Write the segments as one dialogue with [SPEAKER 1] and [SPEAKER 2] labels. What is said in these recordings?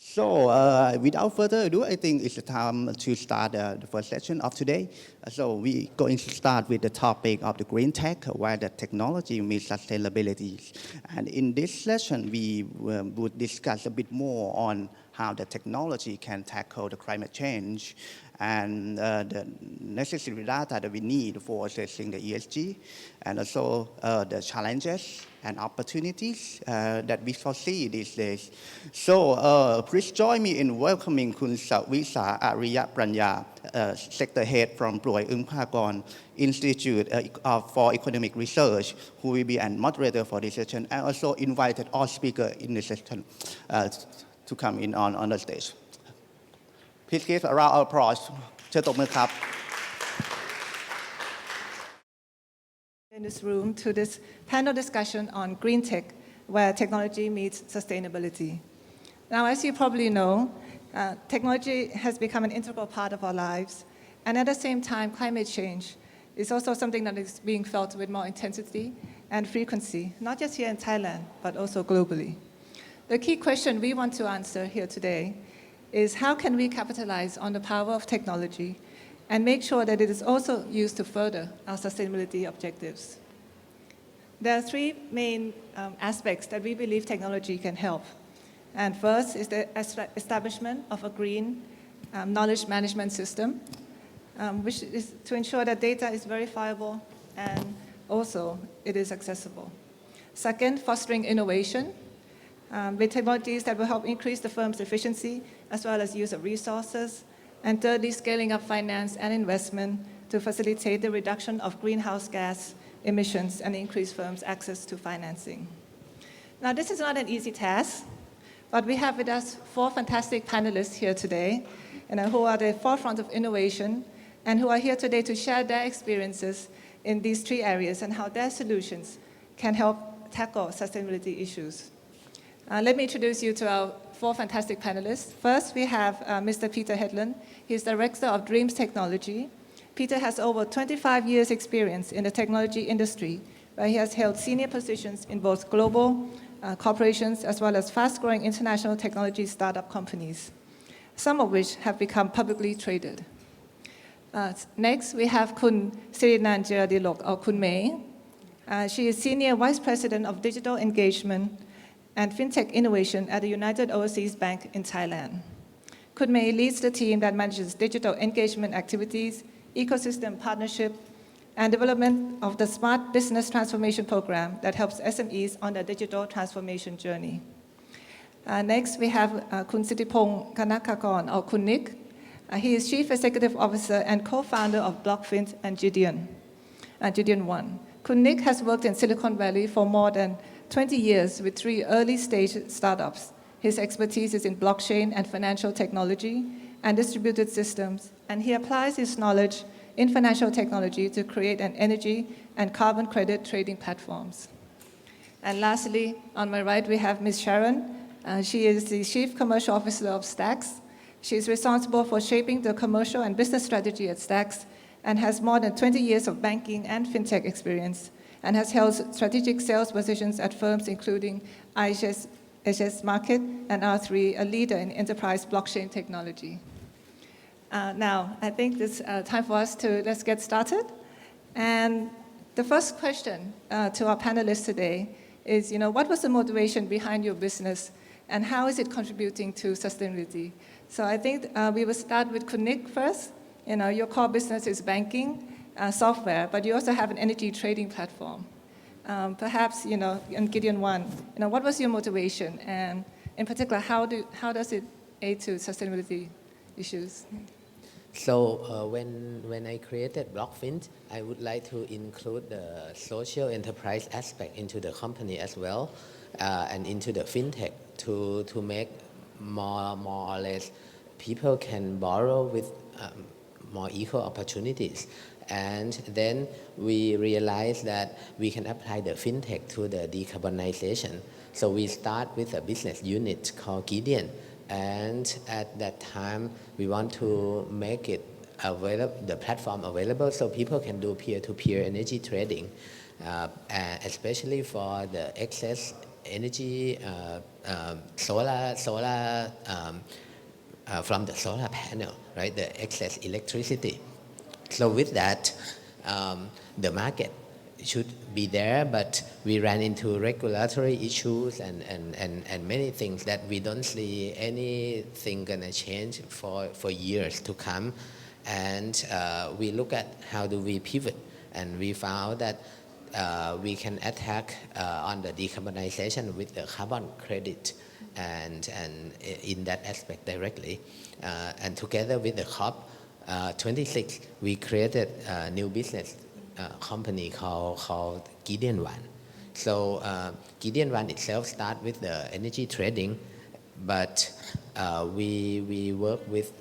[SPEAKER 1] So, without further ado, I think it's the time to start the first session of today. So, we're going to start with the topic of the green tech, where the technology meets sustainability. And in this session, we would discuss a bit more on how the technology can tackle the climate change and the necessary data that we need for assessing the ESG, and also the challenges and opportunities that we foresee these days. So please join me in welcoming Kun Savisa Ariya Pranya, Sector Head from ปลวย งภาคร Institute for Economic Research, who will be a moderator for this session, and also invited all speakers in this session to come in on the stage. Please give a round of applause. เชิญตบมือครับ
[SPEAKER 2] In this room to this panel discussion on green tech, where technology meets sustainability. Now, as you probably know, technology has become an integral part of our lives, and at the same time, climate change is also something that is being felt with more intensity and frequency, not just here in Thailand, but also globally. The key question we want to answer here today is how can we capitalize on the power of technology and make sure that it is also used to further our sustainability objectives. There are three main aspects that we believe technology can help. And first is the establishment of a green knowledge management system, which is to ensure that data is verifiable and also it is accessible. Second, fostering innovation with technologies that will help increase the firm's efficiency as well as use of resources. And thirdly, scaling up finance and investment to facilitate the reduction of greenhouse gas emissions and increase firms' access to financing. Now, this is not an easy task, but we have with us four fantastic panelists here today, who are the forefront of innovation and who are here today to share their experiences in these three areas and how their solutions can help tackle sustainability issues. Let me introduce you to our four fantastic panelists. First, we have Mr. Peter Hedlund. He's Director of Dreams Technology. Peter has over 25 years' experience in the technology industry, where he has held senior positions in both global corporations as well as fast-growing international technology startup companies, some of which have become publicly traded. Next, we have Kun Sirinan Jiradilok, or Kun Mei. She is Senior Vice President of Digital Engagement and FinTech Innovation at the United Overseas Bank in Thailand. Kun Mei leads the team that manages digital engagement activities, ecosystem partnership, and development of the Smart Business Transformation Program that helps SMEs on their digital transformation journey. Next, we have Kun Sitipong Kanakakorn, or Kun Nick. He is Chief Executive Officer and co-founder of BlockFint and Gideon One. Kun Nick has worked in Silicon Valley for more than 20 years with 3 early-stage startups. His expertise is in blockchain and financial technology and distributed systems, and he applies his knowledge in financial technology to create an energy and carbon credit trading platforms. And lastly, on my right, we have Ms. Sharon. She is the Chief Commercial Officer of Stacks. She is responsible for shaping the commercial and business strategy at Stacks and has more than 20 years of banking and fintech experience, and has held strategic sales positions at firms including IHS Markit and R3, a leader in enterprise blockchain technology. Now, I think it's time for us let's get started. And the first question to our panelists today is, what was the motivation behind your business and how is it contributing to sustainability? So I think we will start with Kun Nick first. Your core business is banking, software, but you also have an energy trading platform. Perhaps, in Gideon One, what was your motivation? And in particular, how does it aid to sustainability issues?
[SPEAKER 3] So when I created BlockFint, I would like to include the social enterprise aspect into the company as well, and into the fintech to make more or less people can borrow with more equal opportunities. And then we realized that we can apply the fintech to the decarbonization. So we start with a business unit called Gideon. And at that time, we want to make it the platform available so people can do peer-to-peer energy trading, especially for the excess energy, solar from the solar panel, right? The excess electricity. So with that, the market should be there, but we ran into regulatory issues and many things that we don't see anything gonna change for years to come. And we look at how do we pivot, and we found that we can attack on the decarbonization with the carbon credit and in that aspect directly. And together with the COP 26, we created a new business company called Gideon One. So Gideon One itself started with the energy trading, but we work with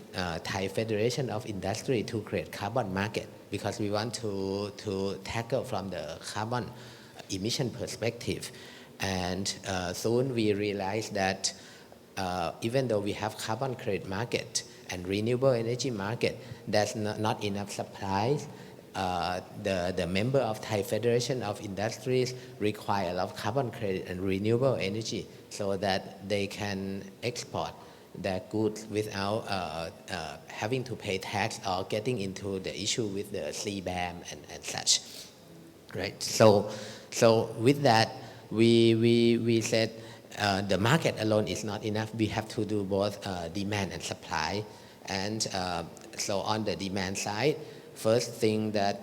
[SPEAKER 3] Thai Federation of Industry to create carbon market because we want to tackle from the carbon emission perspective. And soon we realized that even though we have carbon credit market and renewable energy market, there's not enough supplies. The member of Thai Federation of Industries require a lot of carbon credit and renewable energy so that they can export their goods without having to pay tax or getting into the issue with the CBAM and such, right? So with that, we said the market alone is not enough. We have to do both demand and supply. And so on the demand side, first thing that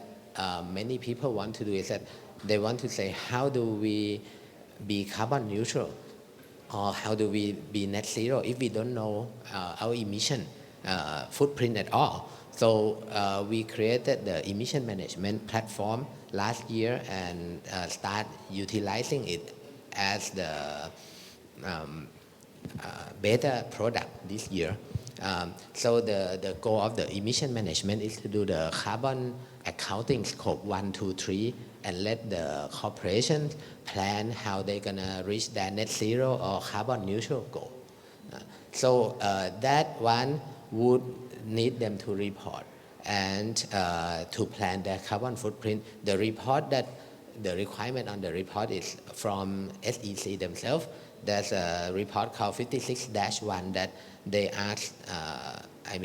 [SPEAKER 3] many people want to do is that they want to say, how do we be carbon neutral? Or how do we be net zero if we don't know our emission footprint at all? So we created the emission management platform last year and start utilizing it as the beta product this year. So the goal of the emission management is to do the carbon accounting scope 1, 2, 3 and let the corporations plan how they're gonna reach their net zero or carbon neutral goal. So that one would need them to report and to plan their carbon footprint. The report that the requirement on the report is from SEC themselves. There's a report called 56-1 that they asked,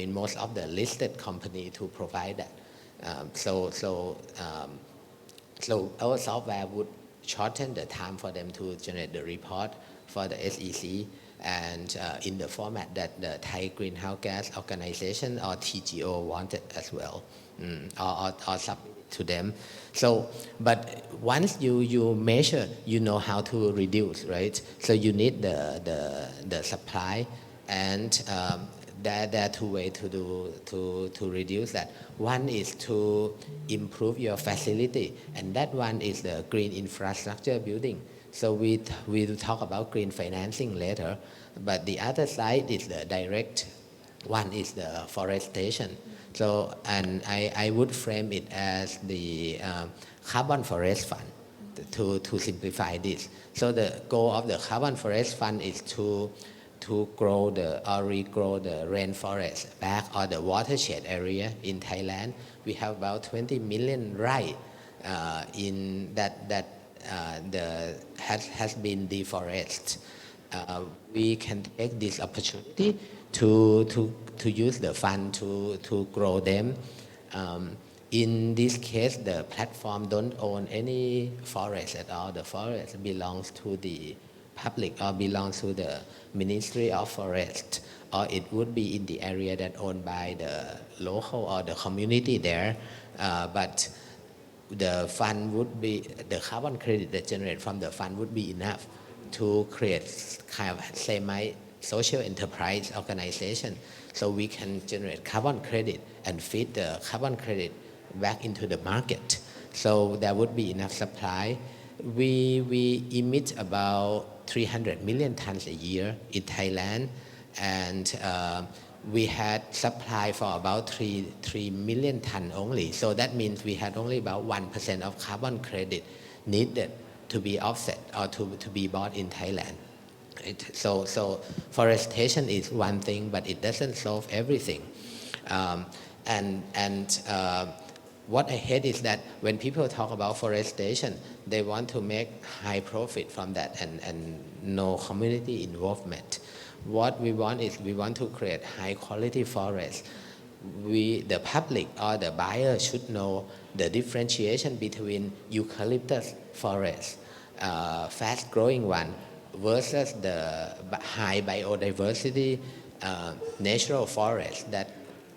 [SPEAKER 3] most of the listed company to provide that. So our software would shorten the time for them to generate the report for the SEC and in the format that the Thai Greenhouse Gas Organization or TGO wanted as well, or submit to them. So, but once you measure, you know how to reduce, right? So you need the supply, and there are two ways to reduce that. One is to improve your facility, and that one is the green infrastructure building. So we will talk about green financing later, but the other side is the direct one is the forestation. So, and I would frame it as the carbon forest fund to simplify this. So the goal of the carbon forest fund is to grow or regrow the rainforest back or the watershed area in Thailand. We have about 20 million rai in that has been deforested. We can take this opportunity to use the fund to grow them. In this case, the platform don't own any forest at all. The forest belongs to the public or belongs to the Ministry of Forest, or it would be in the area that owned by the local or the community there. But the fund would be, the carbon credit that generated from the fund would be enough to create kind of semi-social enterprise organization. So we can generate carbon credit and feed the carbon credit back into the market. So there would be enough supply. We emit about 300 million tons a year in Thailand, and we had supply for about 3 million tons only. So that means we had only about 1% of carbon credit needed to be offset or to be bought in Thailand. So forestation is one thing, but it doesn't solve everything. And what I hate is that when people talk about forestation, they want to make high profit from that and no community involvement. What we want is we want to create high quality forests. The public or the buyer should know the differentiation between eucalyptus forest, fast growing one, versus the high biodiversity natural forest that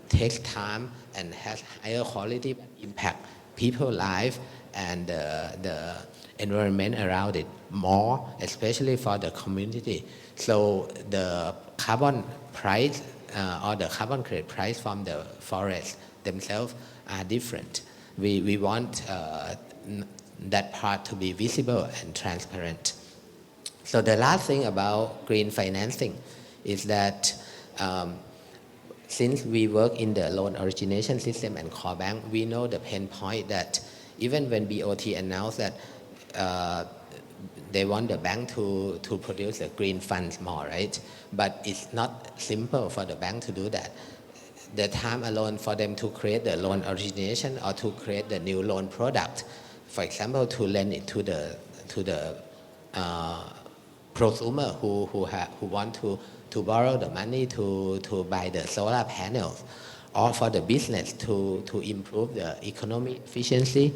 [SPEAKER 3] takes time and has higher quality impact people's life and the environment around it more, especially for the community. So the carbon price or the carbon credit price from the forest themselves are different. We want that part to be visible and transparent. So the last thing about green financing is that since we work in the loan origination system and core bank, we know the pain point that even when BOT announced that they want the bank to produce the green funds more, right? But it's not simple for the bank to do that. The time alone for them to create the loan origination or to create the new loan product, for example, to lend it to the prosumer who want to borrow the money to buy the solar panels, or for the business to improve the economic efficiency,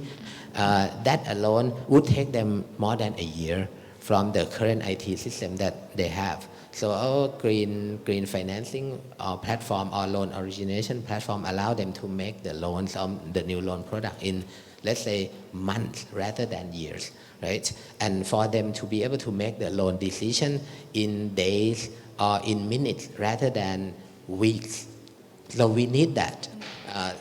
[SPEAKER 3] that alone would take them more than a year from the current IT system that they have. So our green financing platform or loan origination platform allow them to make the loans on the new loan product in, let's say, months rather than years, right? And for them to be able to make the loan decision in days or in minutes rather than weeks. So we need that.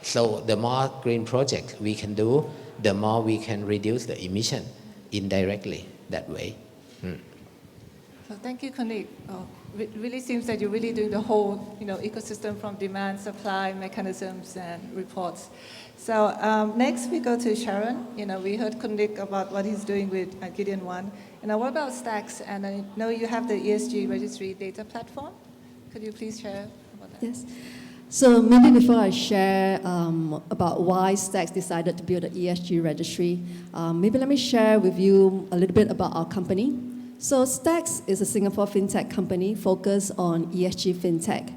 [SPEAKER 3] So the more green projects we can do, the more we can reduce the emission indirectly that way.
[SPEAKER 2] So thank you, Konik. It really seems that you're really doing the whole, ecosystem from demand, supply, mechanisms, and reports. So next we go to Sharon. We heard Konik about what he's doing with Gideon One. What about Stacks? And I know you have the ESG registry data platform. Could you please share about that?
[SPEAKER 4] Yes. So maybe before I share about why Stacks decided to build an ESG registry, maybe let me share with you a little bit about our company. So Stacks is a Singapore fintech company focused on ESG fintech.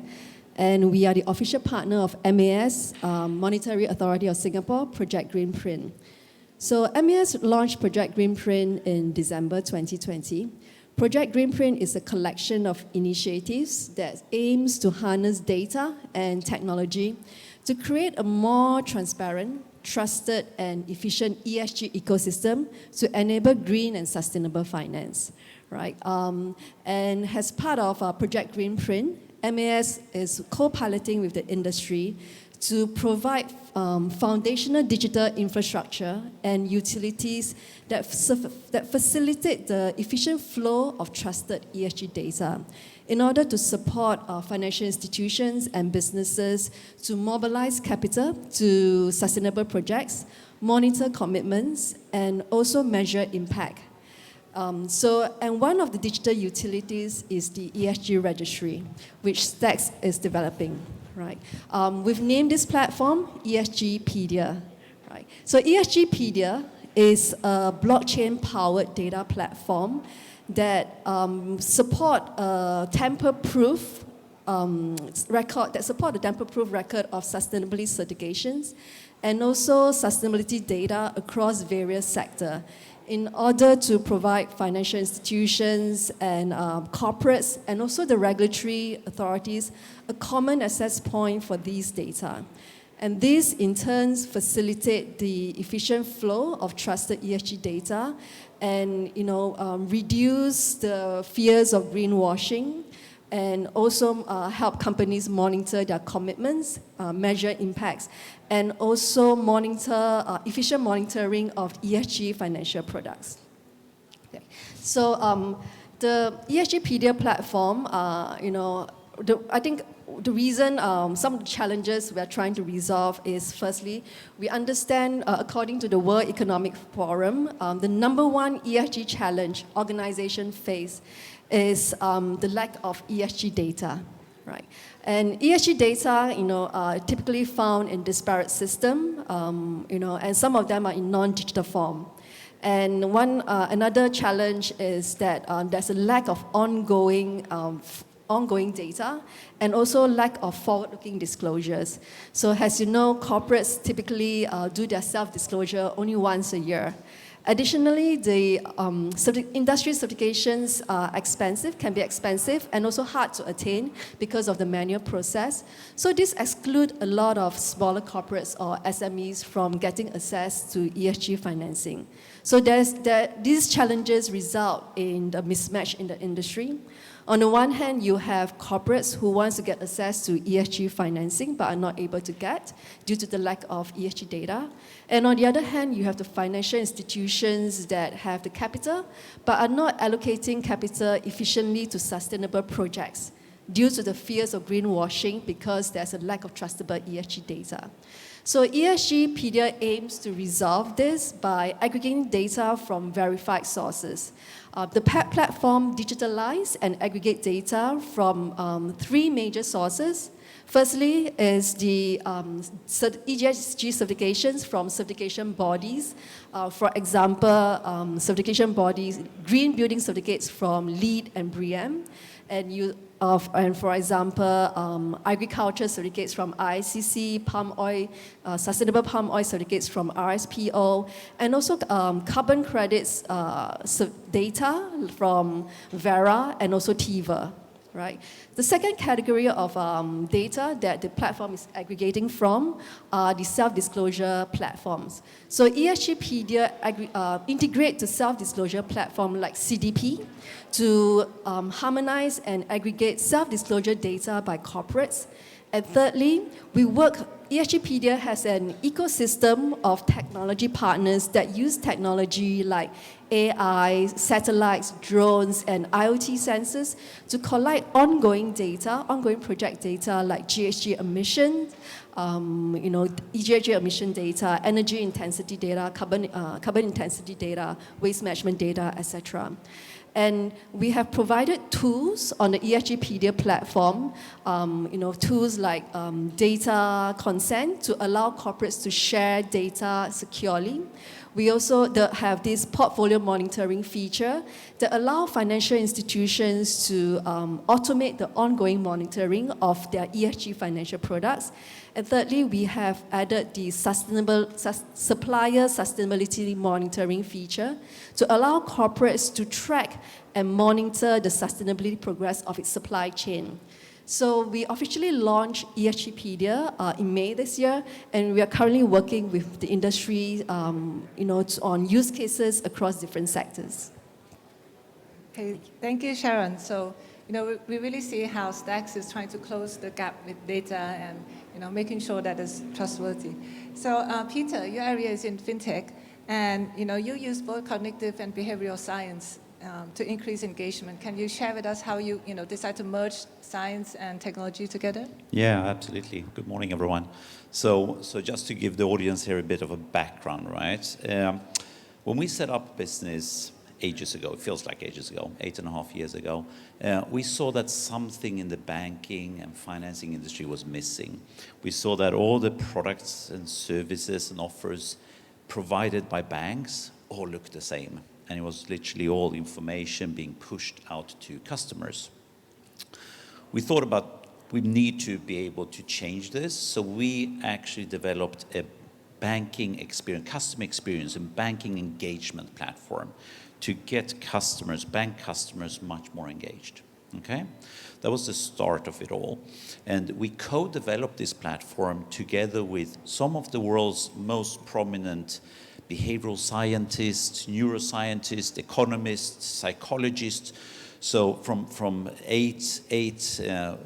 [SPEAKER 4] And we are the official partner of MAS, Monetary Authority of Singapore, Project Greenprint. So MAS launched Project Greenprint in December 2020. Project Greenprint is a collection of initiatives that aims to harness data and technology to create a more transparent, trusted, and efficient ESG ecosystem to enable green and sustainable finance, right? And as part of Project Greenprint, MAS is co-piloting with the industry to provide foundational digital infrastructure and utilities that facilitate the efficient flow of trusted ESG data in order to support financial institutions and businesses to mobilize capital to sustainable projects, monitor commitments, and also measure impact. And one of the digital utilities is the ESG registry, which Stacks is developing. Right. We've named this platform ESGpedia. Right. So ESGpedia is a blockchain-powered data platform that support a tamper-proof record of sustainability certifications and also sustainability data across various sectors in order to provide financial institutions and corporates and also the regulatory authorities a common access point for these data. And this in turn facilitate the efficient flow of trusted ESG data and reduce the fears of greenwashing and also help companies monitor their commitments, measure impacts, and also monitor efficient monitoring of ESG financial products. Okay. So the ESGpedia platform, I think the reason some of the challenges we are trying to resolve is firstly, we understand according to the World Economic Forum, the number one ESG challenge organizations face is the lack of ESG data, right? And ESG data, are typically found in disparate system, and some of them are in non-digital form. And another challenge is that there's a lack of ongoing data and also lack of forward-looking disclosures. So as you know, corporates typically do their self-disclosure only once a year. Additionally, the industry certifications are can be expensive and also hard to attain because of the manual process. So this excludes a lot of smaller corporates or SMEs from getting access to ESG financing. So these challenges result in the mismatch in the industry. On the one hand, you have corporates who want to get access to ESG financing but are not able to get due to the lack of ESG data. And on the other hand, you have the financial institutions that have the capital but are not allocating capital efficiently to sustainable projects due to the fears of greenwashing because there's a lack of trustable ESG data. So ESGpedia aims to resolve this by aggregating data from verified sources. The platform digitalizes and aggregates data from 3 major sources. Firstly is the ESG certifications from certification bodies. For example, certification bodies, green building certificates from LEED and BREEAM. And for example, agriculture certificates from ICC, palm oil, sustainable palm oil certificates from RSPO, and also carbon credits data from Vera and also TIVA. Right? The second category of data that the platform is aggregating from are the self-disclosure platforms. So ESGpedia integrate the self-disclosure platform like CDP to harmonize and aggregate self-disclosure data by corporates. And thirdly, ESGpedia has an ecosystem of technology partners that use technology like AI, satellites, drones, and IoT sensors to collect ongoing project data like GHG emissions, GHG emission data, energy intensity data, carbon intensity data, waste management data, etc. And we have provided tools on the ESGpedia platform, tools like data consent to allow corporates to share data securely. We also have this portfolio monitoring feature that allow financial institutions to automate the ongoing monitoring of their ESG financial products. And thirdly, we have added the supplier sustainability monitoring feature to allow corporates to track and monitor the sustainability progress of its supply chain. So we officially launched ESGpedia in May this year, and we are currently working with the industry, on use cases across different sectors.
[SPEAKER 2] Okay, thank you, Sharon. So, we really see how Stacks is trying to close the gap with data and, making sure that it's trustworthy. So, Peter, your area is in FinTech, and, you use both cognitive and behavioral science to increase engagement. Can you share with us how you, decide to merge science and technology together?
[SPEAKER 5] Yeah, absolutely. Good morning, everyone. So just to give the audience here a bit of a background, right? When we set up business ages ago, it feels like ages ago, 8.5 years ago, we saw that something in the banking and financing industry was missing. We saw that all the products and services and offers provided by banks all looked the same. And it was literally all information being pushed out to customers. We thought about we need to be able to change this, so we actually developed a banking experience, customer experience and banking engagement platform to get bank customers much more engaged. Okay? That was the start of it all. And we co-developed this platform together with some of the world's most prominent behavioral scientists, neuroscientists, economists, psychologists, so from eight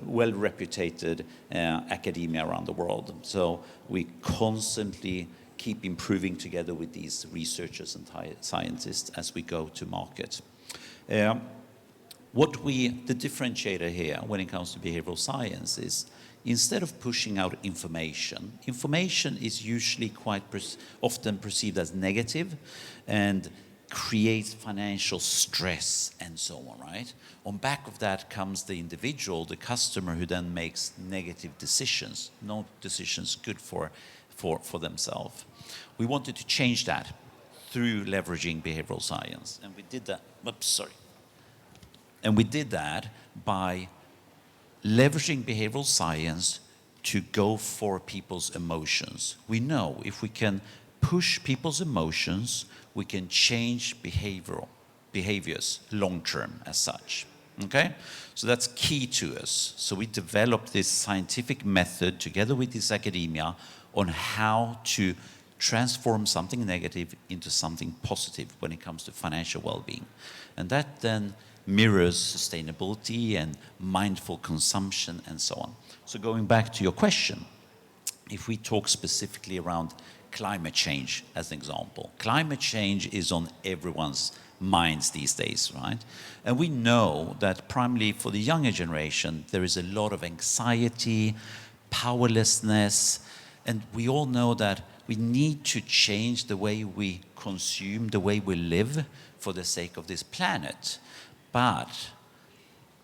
[SPEAKER 5] well-reputed academia around the world. So we constantly keep improving together with these researchers and scientists as we go to market. The differentiator here when it comes to behavioral science is instead of pushing out information is usually quite often perceived as negative, and creates financial stress and so on, right? On back of that comes the individual, the customer, who then makes negative decisions, no decisions good for themselves. We wanted to change that through leveraging behavioral science, and we did that. And we did that by leveraging behavioral science to go for people's emotions. We know if we can push people's emotions, we can change behaviors long term as such. Okay? So that's key to us. So we developed this scientific method together with this academia on how to transform something negative into something positive when it comes to financial well-being. And that then mirrors sustainability and mindful consumption and so on. So going back to your question, if we talk specifically around climate change as an example, climate change is on everyone's minds these days, right? And we know that primarily for the younger generation, there is a lot of anxiety, powerlessness, and we all know that we need to change the way we consume, the way we live for the sake of this planet. But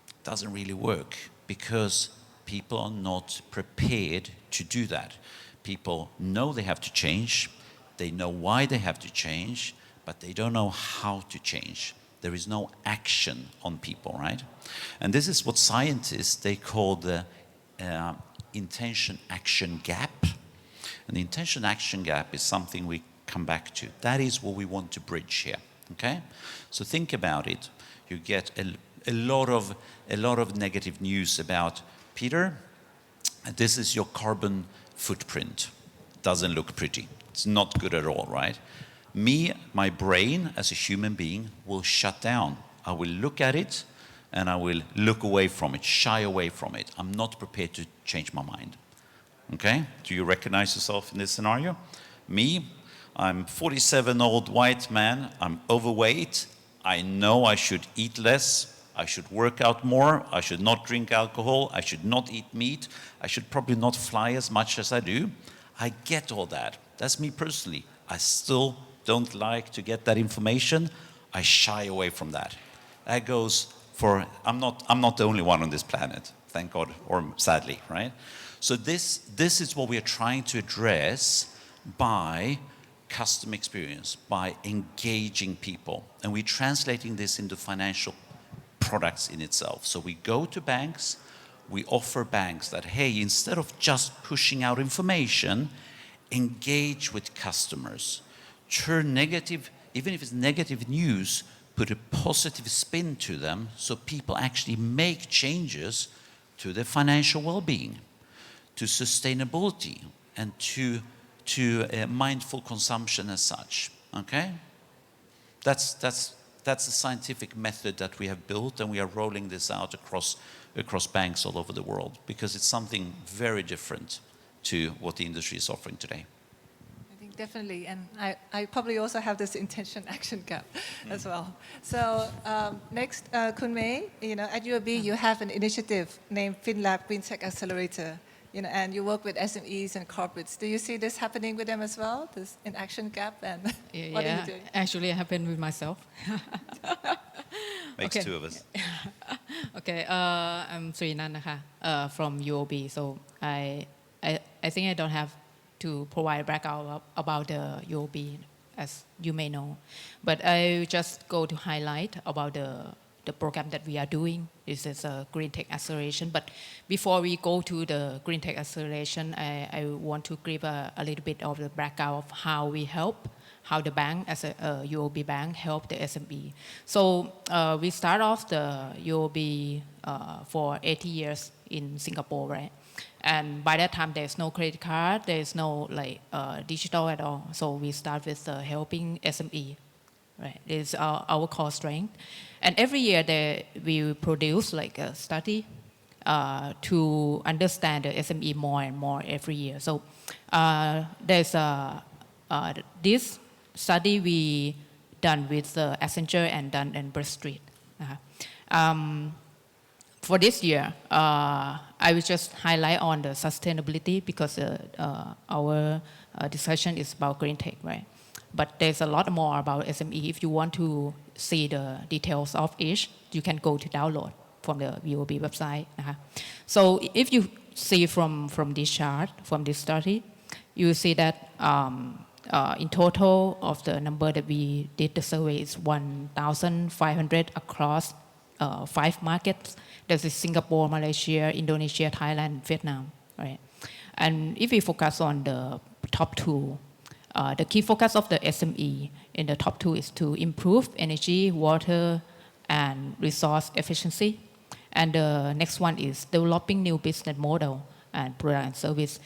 [SPEAKER 5] it doesn't really work because people are not prepared to do that. People know they have to change, they know why they have to change, but they don't know how to change. There is no action on people, right? And this is what scientists, they call the intention-action gap. And the intention-action gap is something we come back to. That is what we want to bridge here, okay? So think about it. You get a lot of negative news about, Peter, this is your carbon footprint. Doesn't look pretty. It's not good at all, right? Me, my brain as a human being will shut down. I will look at it and I will look away from it, shy away from it. I'm not prepared to change my mind. Okay? Do you recognize yourself in this scenario? Me, I'm 47-year-old white man. I'm overweight. I know I should eat less. I should work out more. I should not drink alcohol. I should not eat meat. I should probably not fly as much as I do. I get all that. That's me personally. I still don't like to get that information. I shy away from that. That goes for, I'm not the only one on this planet, thank God, or sadly, right? So this is what we are trying to address by customer experience, by engaging people. And we're translating this into financial products in itself. So we go to banks, we offer banks that, hey, instead of just pushing out information, engage with customers. Turn negative, even if it's negative news, put a positive spin to them so people actually make changes to their financial well-being, to sustainability, and to mindful consumption as such, okay? That's a scientific method that we have built, and we are rolling this out across banks all over the world because it's something very different to what the industry is offering today.
[SPEAKER 2] I think definitely, and I probably also have this intention-action gap as well. So next, Kun Mei, at UOB you have an initiative named FinLab Green Tech Accelerator. And you work with SMEs and corporates. Do you see this happening with them as well, this inaction gap? And what are you doing?
[SPEAKER 6] Actually, it happened with myself.
[SPEAKER 5] Makes two of us.
[SPEAKER 6] Okay, I'm Srinan from UOB. So I think I don't have to provide background about the UOB, as you may know. But I just go to highlight about the program that we are doing. This is a Green Tech Acceleration. But before we go to the Green Tech Acceleration, I want to give a little bit of the background of how we help, how the bank, as a UOB bank, help the SME. So we start off the UOB for 80 years in Singapore, right? And by that time, there's no credit card, there's no digital at all. So we start with helping SME. Right, it's our core strength, and every year we produce a study to understand the SME more and more every year. So there's this study we done with Accenture and Dun & Bradstreet. For this year, I will just highlight on the sustainability because our discussion is about green tech, right? but there's a lot more about SME. If you want to see the details of each, you can go to download from the VOB website. So if you see from this chart, from this study, you see that in total of the number that we did the survey is 1,500 across 5 markets. This is Singapore, Malaysia, Indonesia, Thailand, Vietnam, right? And if we focus on the top 2, the key focus of the SME in the top 2 is to improve energy, water, and resource efficiency. And the next one is developing new business model and product and service,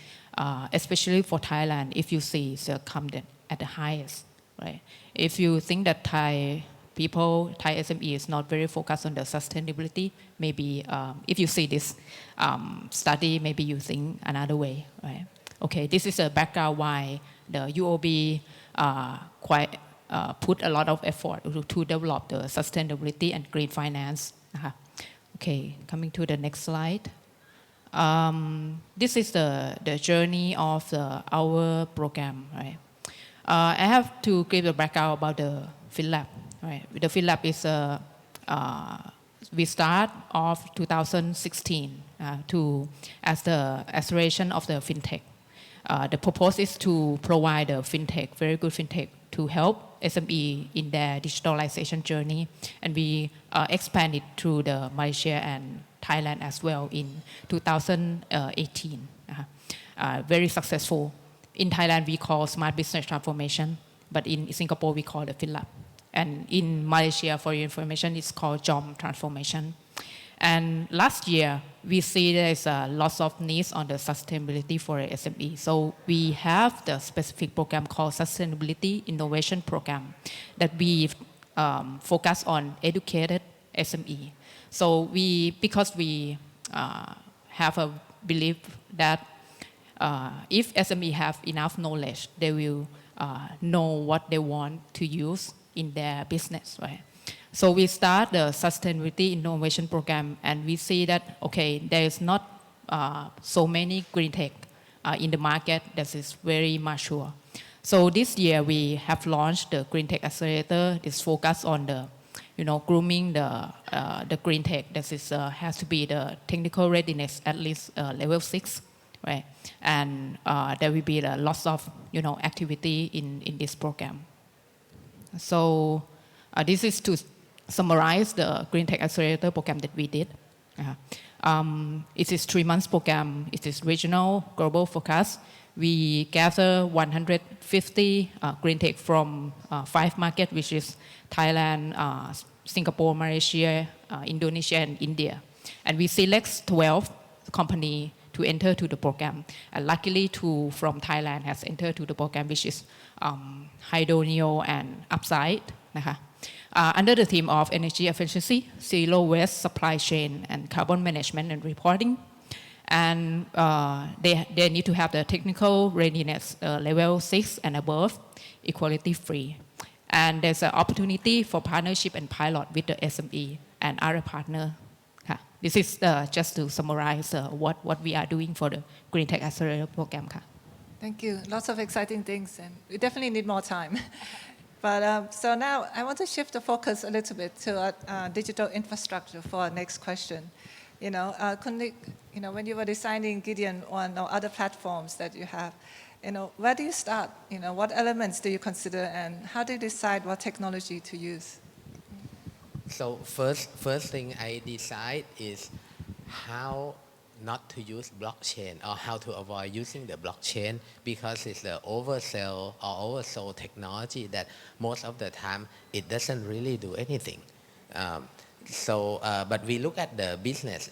[SPEAKER 6] especially for Thailand. If you see, it's come at the highest, right? If you think that Thai SME is not very focused on the sustainability, maybe if you see this study, maybe you think another way, right? Okay, this is a background why the UOB put a lot of effort to develop the sustainability and green finance. Okay, coming to the next slide. This is the journey of our program, right? I have to give the background about the FinLab. Right. The FinLab is we start off 2016 as the acceleration of the fintech. The purpose is to provide a fintech, very good fintech, to help SME in their digitalization journey, and we expand it through the Malaysia and Thailand as well in 2018. Very successful. In Thailand, we call smart business transformation, but in Singapore, we call it FinLab. And in Malaysia, for your information, it's called JOM transformation. And last year, we see there's a lot of needs on the sustainability for SME. So we have the specific program called Sustainability Innovation Program that we focus on educated SME. So because we have a belief that if SME have enough knowledge, they will know what they want to use in their business, right? So we start the Sustainability Innovation Program, and we see that, okay, there is not so many green tech in the market that is very mature. So this year we have launched the Green Tech Accelerator. This focus on the, grooming the green tech. That is has to be the technical readiness at least level 6, right? And there will be lots of activity in this program. So this is to summarize the Green Tech Accelerator program that we did. It is 3 months program. It is regional, global focus. We gather 150 green tech from 5 markets, which is Thailand, Singapore, Malaysia, Indonesia, and India. And we select 12 companies to enter to the program. And luckily, 2 from Thailand has entered to the program, which is Hydroneo and Upside. Under the theme of energy efficiency, zero waste, supply chain, and carbon management and reporting. And they need to have the technical readiness level 6 and above, equality free. And there's an opportunity for partnership and pilot with the SME and other partner. This is just to summarize what we are doing for the Green Tech Accelerator program.
[SPEAKER 2] Thank you. Lots of exciting things, and we definitely need more time. But so now I want to shift the focus a little bit to digital infrastructure for our next question. When you were designing Gideon on or other platforms that you have, where do you start? What elements do you consider, and how do you decide what technology to use?
[SPEAKER 3] So first thing I decide is how not to use blockchain or how to avoid using the blockchain, because it's the oversell or oversold technology that most of the time it doesn't really do anything. But we look at the business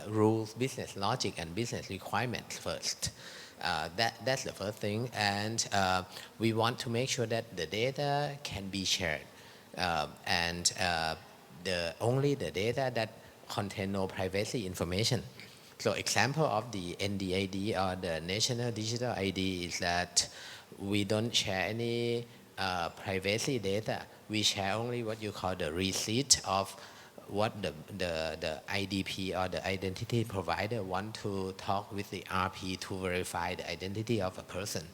[SPEAKER 3] rules, business logic, and business requirements first. That's the first thing, and we want to make sure that the data can be shared, and only the data that contain no privacy information. So example of the NDID or the National Digital ID is that we don't share any privacy data. We share only what you call the receipt of what the IDP or the identity provider want to talk with the RP to verify the identity of a person.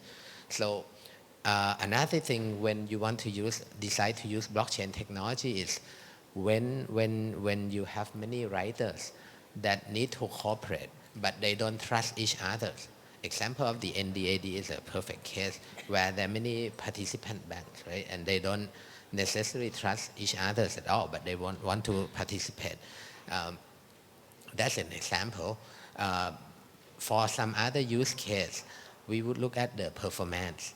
[SPEAKER 3] So Another thing when you want to decide to use blockchain technology is when you have many writers that need to cooperate, but they don't trust each other. Example of the NDAD is a perfect case where there are many participant banks, right? And they don't necessarily trust each other at all, but they want to participate. That's an example. For some other use case, we would look at the performance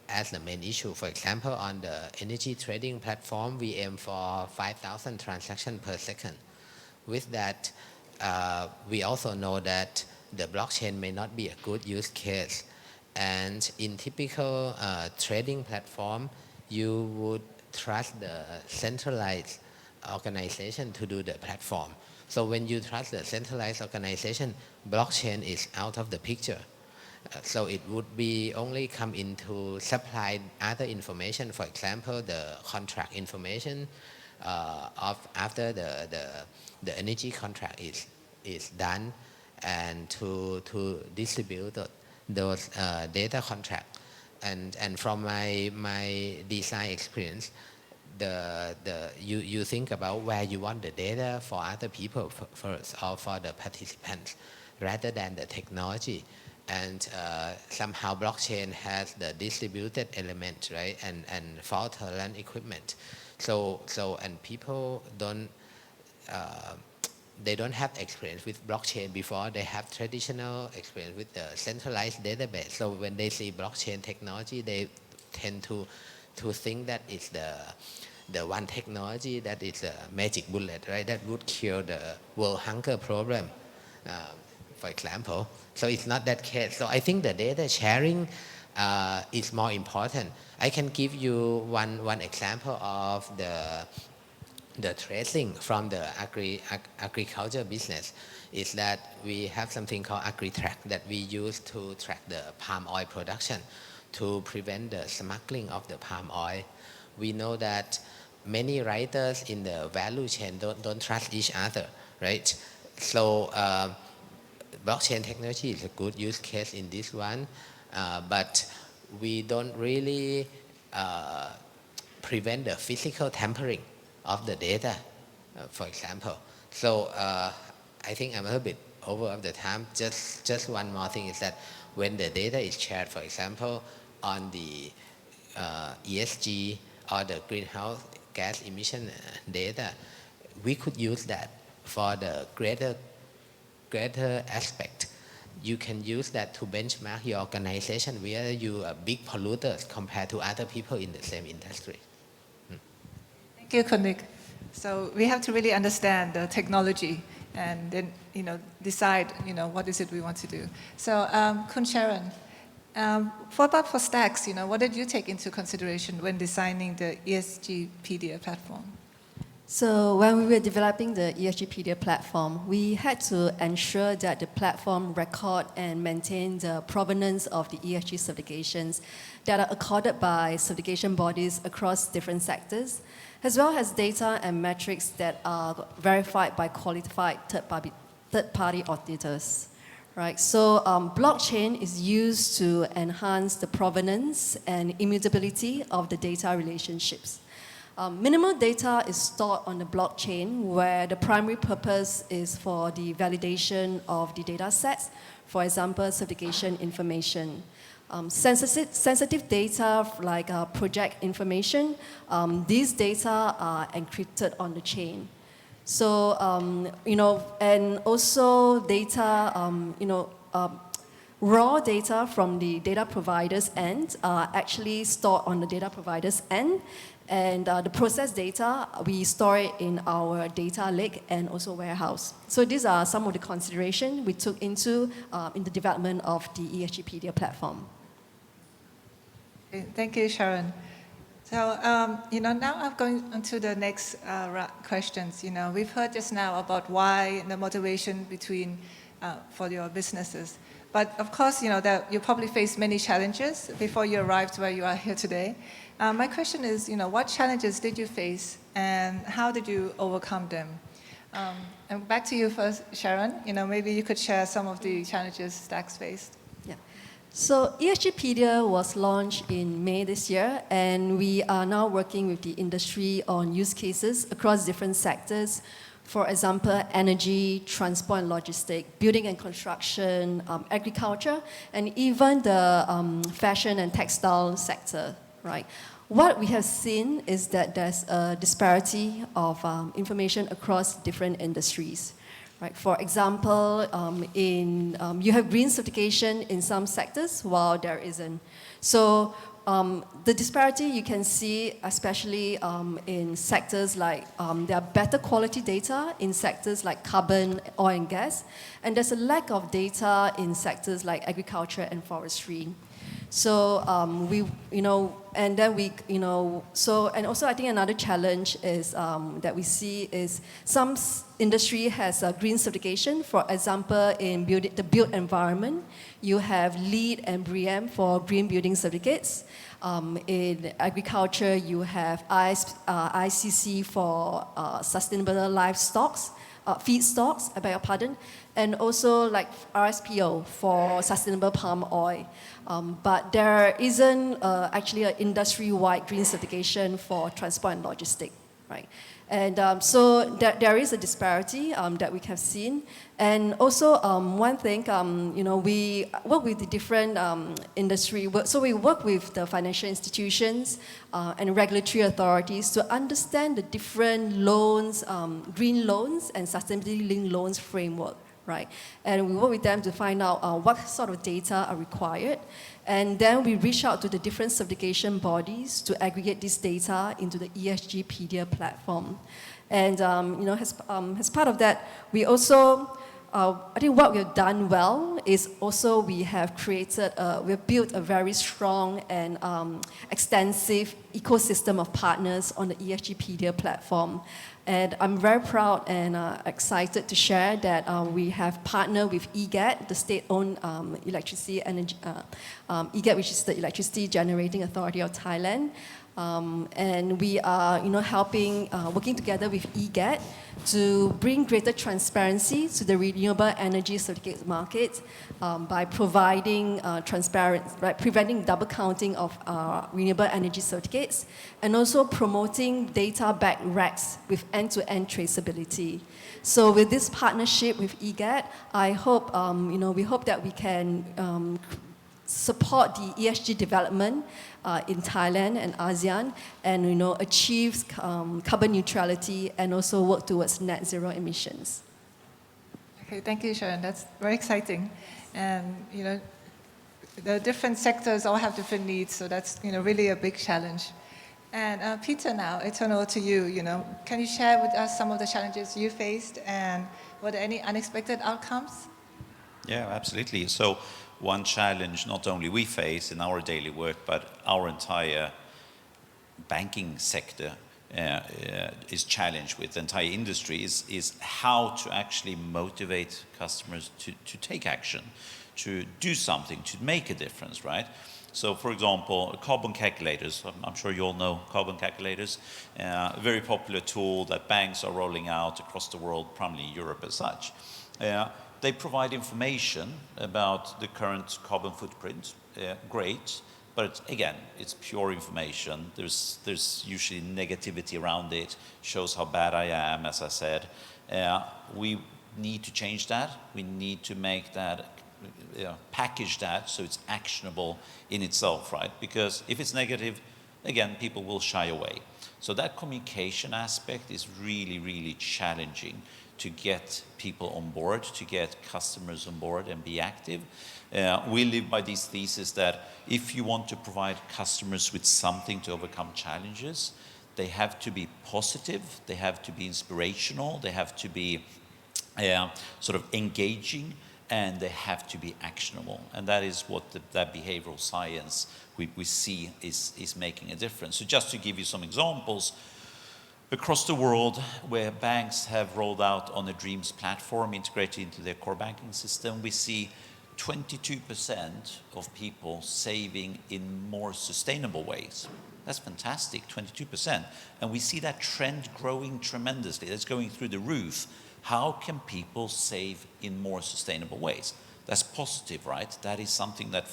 [SPEAKER 3] as the main issue. For example, on the energy trading platform, we aim for 5,000 transactions per second. With that, we also know that the blockchain may not be a good use case. And in typical trading platform, you would trust the centralized organization to do the platform. So when you trust the centralized organization, blockchain is out of the picture. So it would be only come into supply other information, for example, the contract information of after the energy contract is done, and to distribute those data contract. And from my design experience, you think about where you want the data for other people first or for the participants rather than the technology. And somehow blockchain has the distributed element, right? And fault tolerant equipment. So and people don't they don't have experience with blockchain before. They have traditional experience with the centralized database. So when they see blockchain technology, they tend to think that it's the one technology that is a magic bullet, right? That would cure the world hunger problem, for example. So it's not that case. So I think the data sharing is more important. I can give you one example of the tracing from the agriculture business is that we have something called AgriTrack that we use to track the palm oil production to prevent the smuggling of the palm oil. We know that many writers in the value chain don't trust each other, right? So blockchain technology is a good use case in this one, but we don't really prevent the physical tampering of the data, for example. So I think I'm a little bit over of the time. Just one more thing is that when the data is shared, for example, on the ESG or the greenhouse gas emission data, we could use that for the greater aspect. You can use that to benchmark your organization whether you are big polluters compared to other people in the same industry.
[SPEAKER 2] Thank you, Konik. So we have to really understand the technology and then, decide, what is it we want to do. So, Kun Sharon, what about for Stacks? What did you take into consideration when designing the ESGpedia platform?
[SPEAKER 4] So when we were developing the ESGpedia platform, we had to ensure that the platform record and maintain the provenance of the ESG certifications that are accorded by certification bodies across different sectors, as well as data and metrics that are verified by qualified third-party auditors. Right, so blockchain is used to enhance the provenance and immutability of the data relationships. Minimal data is stored on the blockchain where the primary purpose is for the validation of the data sets, for example, certification information. Sensitive data like project information, these data are encrypted on the chain. So, and also data, raw data from the data provider's end are actually stored on the data provider's end. And the processed data, we store it in our data lake and also warehouse. So these are some of the considerations we took into in the development of the ESGpedia platform.
[SPEAKER 2] Okay, thank you, Sharon. So, now I'm going on to the next questions. We've heard just now about why the motivation for your businesses. But of course, that you probably faced many challenges before you arrived where you are here today. My question is, what challenges did you face and how did you overcome them? And back to you first, Sharon. Maybe you could share some of the challenges Stacks faced.
[SPEAKER 4] Yeah. So ESGpedia was launched in May this year, and we are now working with the industry on use cases across different sectors. For example, energy, transport and logistics, building and construction, agriculture, and even the fashion and textile sector, right? What we have seen is that there's a disparity of information across different industries. Right. For example, you have green certification in some sectors while there isn't. So the disparity you can see especially in sectors like there are better quality data in sectors like carbon, oil and gas, and there's a lack of data in sectors like agriculture and forestry. So and also I think another challenge is that we see is some industry has a green certification. For example, in the built environment, you have LEED and BREEAM for green building certificates. In agriculture, you have ICC for sustainable livestock, feedstocks, I beg your pardon, and also like RSPO for sustainable palm oil. But there isn't actually an industry-wide green certification for transport and logistics, right? And so there is a disparity that we have seen. And also one thing, we work with the different industry. So we work with the financial institutions and regulatory authorities to understand the different loans, green loans and sustainability-linked loans framework, right? And we work with them to find out what sort of data are required. And then we reach out to the different certification bodies to aggregate this data into the ESGpedia platform. And as part of that, we also, I think what we've done well is also we have built a very strong and extensive ecosystem of partners on the ESGpedia platform. And I'm very proud and excited to share that we have partnered with EGAT, the state-owned electricity energy, EGAT, which is the Electricity Generating Authority of Thailand. And we are, working together with EGAT to bring greater transparency to the renewable energy certificate market by providing preventing double counting of renewable energy certificates, and also promoting data-backed RECs with end-to-end traceability. So with this partnership with EGAT, I hope, we hope that we can support the ESG development in Thailand and ASEAN, and achieve carbon neutrality and also work towards net zero emissions.
[SPEAKER 2] Okay, thank you, Sharon. That's very exciting. And the different sectors all have different needs, so that's really a big challenge. And Peter, now I turn over to you. Can you share with us some of the challenges you faced, and were there any unexpected outcomes?
[SPEAKER 5] Yeah, absolutely. So one challenge not only we face in our daily work, but our entire banking sector is challenged with, the entire industry is how to actually motivate customers to take action, to do something, to make a difference, right? So for example, carbon calculators, I'm sure you all know carbon calculators, a very popular tool that banks are rolling out across the world, primarily in Europe as such. They provide information about the current carbon footprint, great, but again, it's pure information. There's usually negativity around it, shows how bad I am, as I said. We need to change that. We need to make that, package that so it's actionable in itself, right? Because if it's negative, again, people will shy away. So that communication aspect is really, really challenging to get people on board, to get customers on board and be active. We live by this thesis that if you want to provide customers with something to overcome challenges, they have to be positive, they have to be inspirational, they have to be sort of engaging, and they have to be actionable. And that is what that behavioral science we see is making a difference. So just to give you some examples, across the world where banks have rolled out on a Dreams platform integrated into their core banking system, we see 22% of people saving in more sustainable ways. That's fantastic, 22%. And we see that trend growing tremendously. That's going through the roof. How can people save in more sustainable ways? That's positive, right? That is something that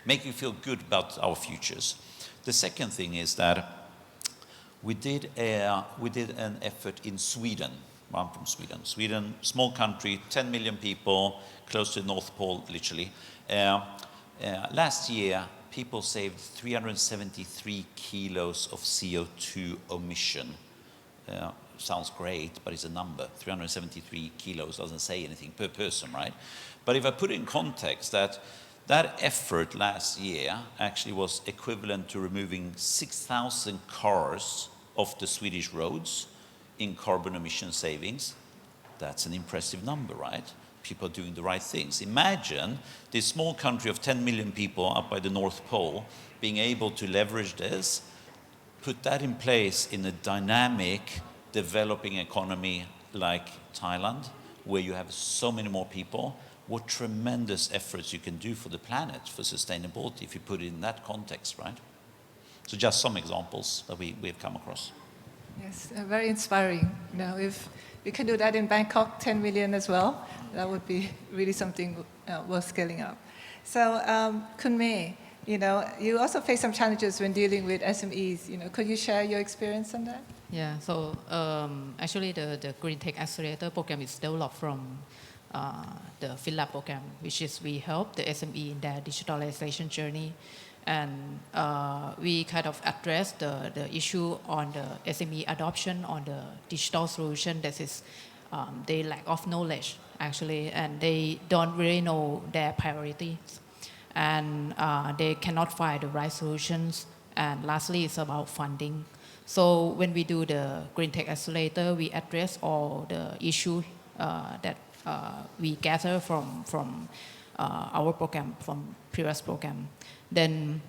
[SPEAKER 5] make you feel good about our futures. The second thing is that we did an effort in Sweden. I'm from Sweden. Sweden, small country, 10 million people, close to the North Pole, literally. Last year, people saved 373 kilos of CO2 emission. Sounds great, but it's a number. 373 kilos doesn't say anything per person, right? But if I put it in context, that effort last year actually was equivalent to removing 6,000 cars off the Swedish roads in carbon emission savings. That's an impressive number, right? People are doing the right things. Imagine this small country of 10 million people up by the North Pole being able to leverage this, put that in place in a dynamic, developing economy like Thailand, where you have so many more people. What tremendous efforts you can do for the planet, for sustainability, if you put it in that context, right? So just some examples that we've come across.
[SPEAKER 2] Yes, very inspiring. You know, if we can do that in Bangkok, 10 million as well, that would be really something worth scaling up. So, Kun Mei, you know, you also face some challenges when dealing with SMEs. You know, could you share your experience on that?
[SPEAKER 6] Yeah, so actually the Green Tech Accelerator program is developed from the FinLab program, which is we help the SME in their digitalization journey. And we kind of address the issue on the SME adoption on the digital solution that is they lack of knowledge actually, and they don't really know their priorities. And they cannot find the right solutions. And lastly, it's about funding. So when we do the Green Tech Accelerator, we address all the issues that we gather from our program, from previous program. Then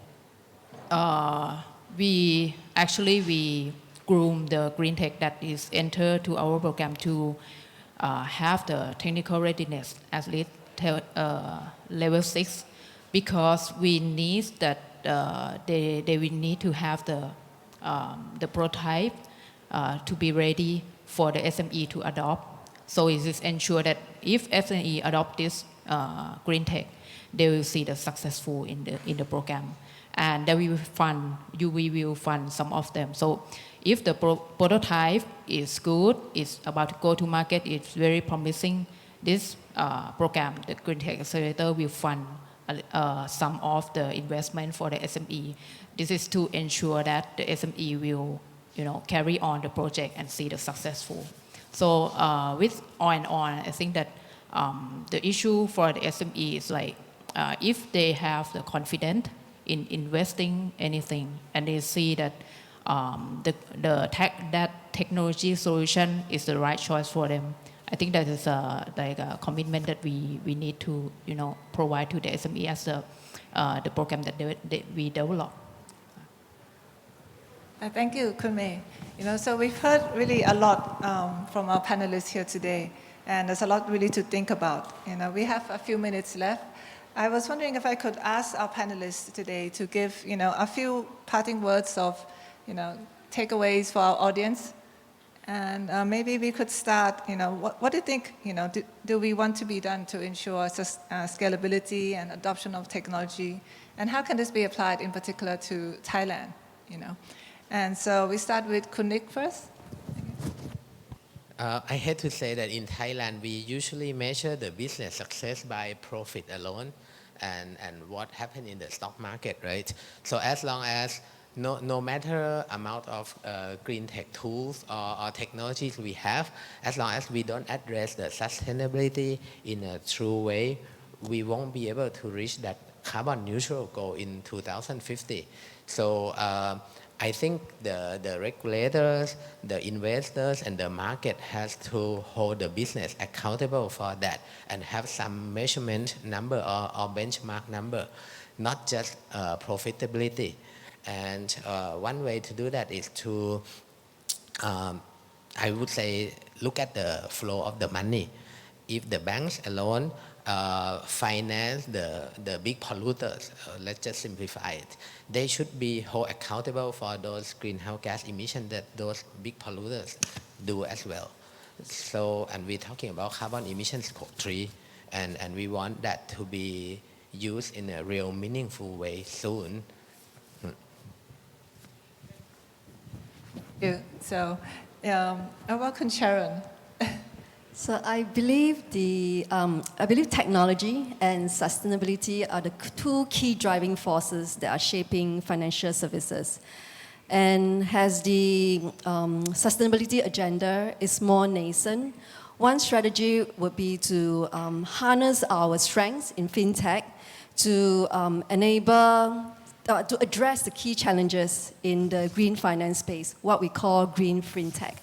[SPEAKER 6] we groom the green tech that is entered to our program to have the technical readiness at least level 6, because we need that they will need to have the prototype to be ready for the SME to adopt. So it is ensure that if SME adopt this green tech, they will see the successful in the program, and that we will fund some of them. So if the prototype is good, it's about to go to market, it's very promising, this program, the Green Tech Accelerator, will fund some of the investment for the SME. This is to ensure that the SME will, carry on the project and see the successful. So with on and on, I think that the issue for the SME is like if they have the confidence in investing anything and they see that that technology solution is the right choice for them, I think that is like a commitment that we need to provide to the SME as the program that we develop.
[SPEAKER 2] Thank you, Kun Mei. So we've heard really a lot from our panelists here today, and there's a lot really to think about. We have a few minutes left. I was wondering if I could ask our panelists today to give, a few parting words of, takeaways for our audience. And maybe we could start, what do you think, do we want to be done to ensure scalability and adoption of technology? And how can this be applied in particular to Thailand, And so we start with Kun Nick first.
[SPEAKER 3] I hate to say that in Thailand, we usually measure the business success by profit alone and what happened in the stock market, right? So as long as no matter amount of green tech tools or technologies we have, as long as we don't address the sustainability in a true way, we won't be able to reach that carbon neutral goal in 2050. So I think the regulators, the investors, and the market has to hold the business accountable for that and have some measurement number or benchmark number, not just profitability. And one way to do that is to, I would say, look at the flow of the money. If the banks alone finance the big polluters, let's just simplify it, they should be held accountable for those greenhouse gas emissions that those big polluters do as well. So, and we're talking about carbon emissions scope 3, and we want that to be used in a real meaningful way soon.
[SPEAKER 2] Yeah. So, I welcome Sharon.
[SPEAKER 4] So I believe technology and sustainability are the two key driving forces that are shaping financial services. And as the sustainability agenda is more nascent, one strategy would be to harness our strengths in fintech to to address the key challenges in the green finance space, what we call green fintech.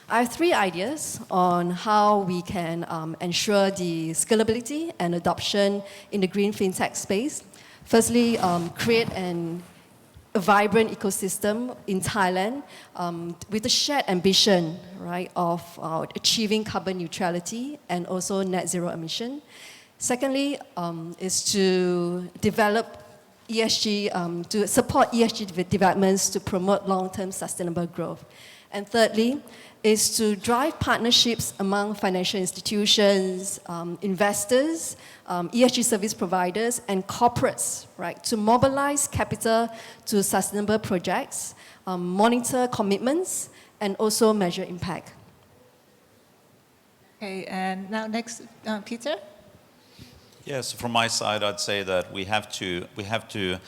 [SPEAKER 4] I have 3 ideas on how we can ensure the scalability and adoption in the green fintech space. Firstly, create a vibrant ecosystem in Thailand with a shared ambition, right, of achieving carbon neutrality and also net zero emission. Secondly, is to develop ESG, to support ESG developments to promote long-term sustainable growth. And thirdly, is to drive partnerships among financial institutions, investors, ESG service providers, and corporates, right, to mobilize capital to sustainable projects, monitor commitments, and also measure impact.
[SPEAKER 2] Okay, and now next, Peter.
[SPEAKER 5] Yes, from my side, I'd say that we have to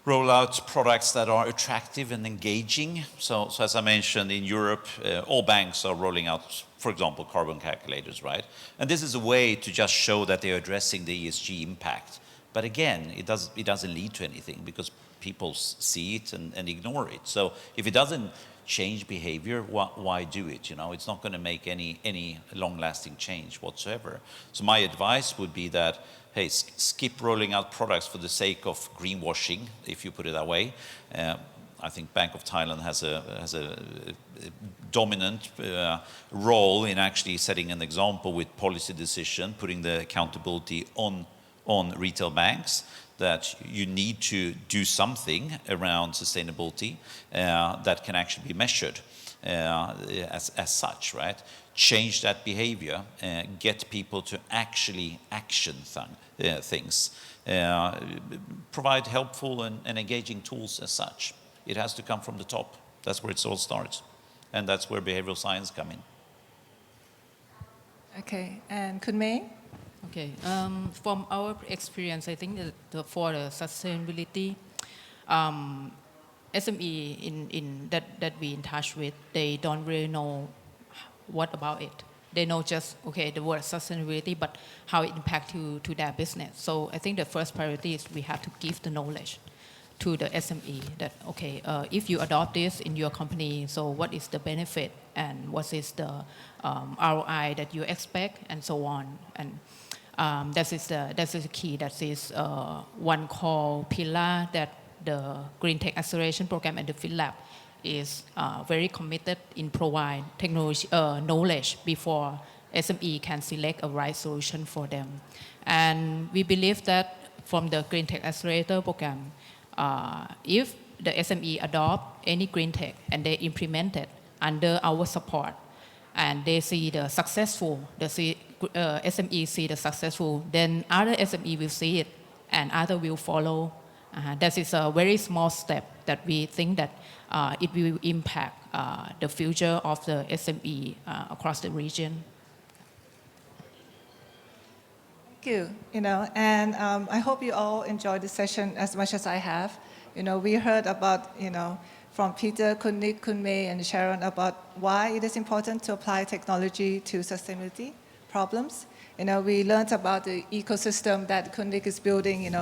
[SPEAKER 5] roll out products that are attractive and engaging. So as I mentioned, in Europe, all banks are rolling out, for example, carbon calculators, right? And this is a way to just show that they're addressing the ESG impact. But again, it doesn't lead to anything because people see it and ignore it. So if it doesn't change behavior, why do it? You know, it's not going to make any long-lasting change whatsoever. So my advice would be that, hey, skip rolling out products for the sake of greenwashing, if you put it that way. I think Bank of Thailand has a dominant role in actually setting an example with policy decision, putting the accountability on retail banks, that you need to do something around sustainability that can actually be measured as such, right? Change that behavior, get people to actually action things, provide helpful and engaging tools as such. It has to come from the top. That's where it all starts. And that's where behavioral science come in.
[SPEAKER 2] Okay, and Kun Mei?
[SPEAKER 6] Okay, from our experience, I think that for the sustainability, SME that we in touch with, they don't really know what about it. They know just, okay, the word sustainability, but how it impact to their business. So I think the first priority is we have to give the knowledge to the SME that, okay, if you adopt this in your company, so what is the benefit and what is the ROI that you expect and so on. And that is the key. That is one core pillar that the Green Tech Acceleration Program and the FinLab is very committed in provide technology knowledge before SME can select a right solution for them. And we believe that from the Green Tech Accelerator Program, if the SME adopt any green tech and they implement it under our support, and they see the successful, SME see the successful, then other SME will see it and other will follow. That is a very small step that we think that it will impact the future of the SME across the region.
[SPEAKER 2] Thank you. And I hope you all enjoyed the session as much as I have. We heard about, from Peter, Kun Mei, and Sharon about why it is important to apply technology to sustainability problems. We learned about the ecosystem that Kun is building,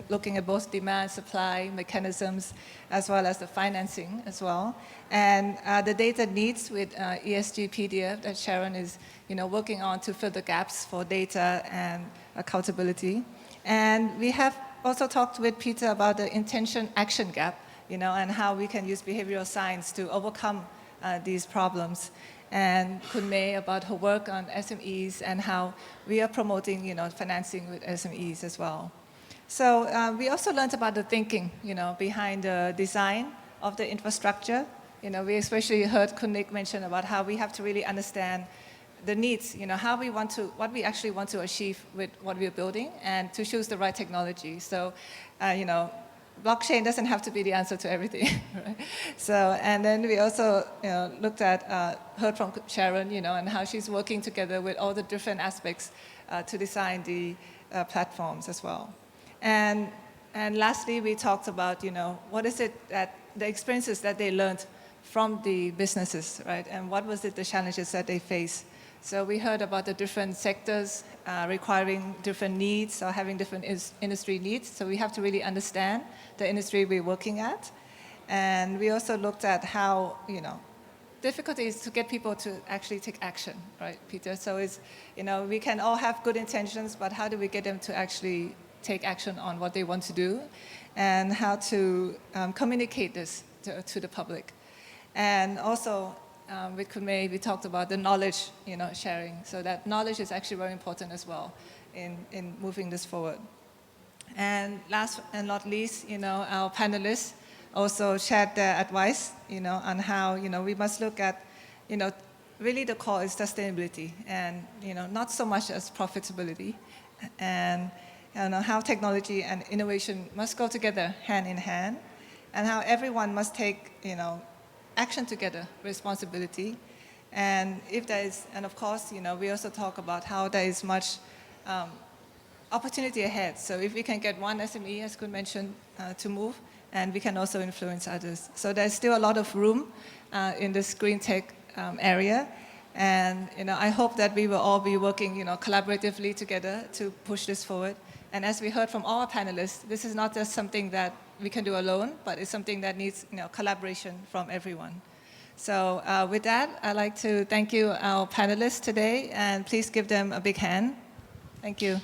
[SPEAKER 2] looking at both demand, supply mechanisms, as well as the financing as well. And the data needs with ESG PDF that Sharon is, working on to fill the gaps for data and accountability. And we have also talked with Peter about the intention action gap, and how we can use behavioral science to overcome these problems. And Kun Mei about her work on SMEs and how we are promoting, financing with SMEs as well. So we also learned about the thinking, behind the design of the infrastructure. We especially heard Kun mention about how we have to really understand the needs, how we want to, what we actually want to achieve with what we're building, and to choose the right technology. So, blockchain doesn't have to be the answer to everything, right? So, and then we also looked at, heard from Sharon, and how she's working together with all the different aspects to design the platforms as well. And lastly, we talked about, what is it that the experiences that they learned from the businesses, right? And what was it, the challenges that they face? So we heard about the different sectors requiring different needs or having different industry needs. So we have to really understand the industry we're working at. And we also looked at how, difficulty is to get people to actually take action, right, Peter? So it's, we can all have good intentions, but how do we get them to actually take action on what they want to do, and how to communicate this to the public? And also, with Kunmei, we talked about the knowledge, sharing. So that knowledge is actually very important as well in moving this forward. And last and not least, our panelists also shared their advice, on how, we must look at, really the core is sustainability, and, not so much as profitability, and how technology and innovation must go together hand in hand, and how everyone must take, action together, responsibility. And if there is, and of course, we also talk about how there is much opportunity ahead. So if we can get one SME, as Kun mentioned, to move, and we can also influence others. So there's still a lot of room in this green tech area. And I hope that we will all be working collaboratively together to push this forward. And as we heard from all our panelists, this is not just something that we can do alone, but it's something that needs collaboration from everyone. So with that, I'd like to thank you, our panelists today, and please give them a big hand. Thank you.